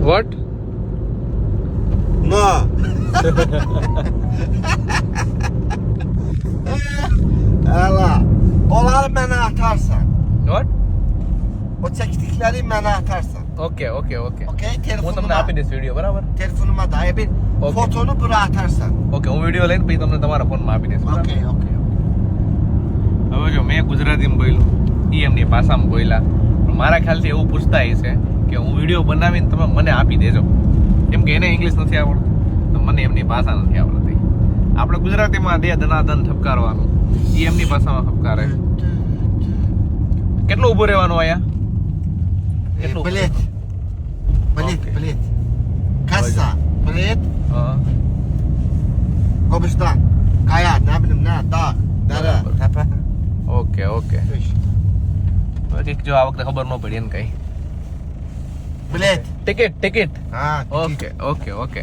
Vote No. Ela. Onları mənə atarsan. What O çəkdikləri mənə atarsan. Okay okay okay Okay, હું તમને telefonuma. આપી દઈશ video બરાબર Telefonuma da bir Okay. fotonu bura atarsan. Okay હું video લઈને પછી તમને તમારા ફોનમાં આપી દઈશ બરાબર? Okay, okay. હવે જો મેં ગુજરાતીમાં બોલ્યું એ એમની ભાષામાં બોલ્યા પણ મારા ખ્યાલથી એવું પૂછતા હશે કે હું વિડીયો બનાવીને તમે મને આપી દેજો કેમ કે એને ઇંગ્લિશ નથી આવડતું તો મને એમની ભાષા નથી આવડતી આપણે ગુજરાતીમાં દે ધનાધન ઠપકારવાનું એ એમની ભાષામાં ઠપકારે કેટલું ઊભું રહેવાનું અહીંયા કેટલું Bilet. Bilet, Okay. bilet. Kassa, bilet, હા Kobustan, kaya, ne bileyim ne, dağ, dere, Beraber. tepe. Okay okay Üç. કંઈક જો આ વખતે ખબર ન પડી એને કઈ Bilet. Ticket ticket Ha, okay okay okay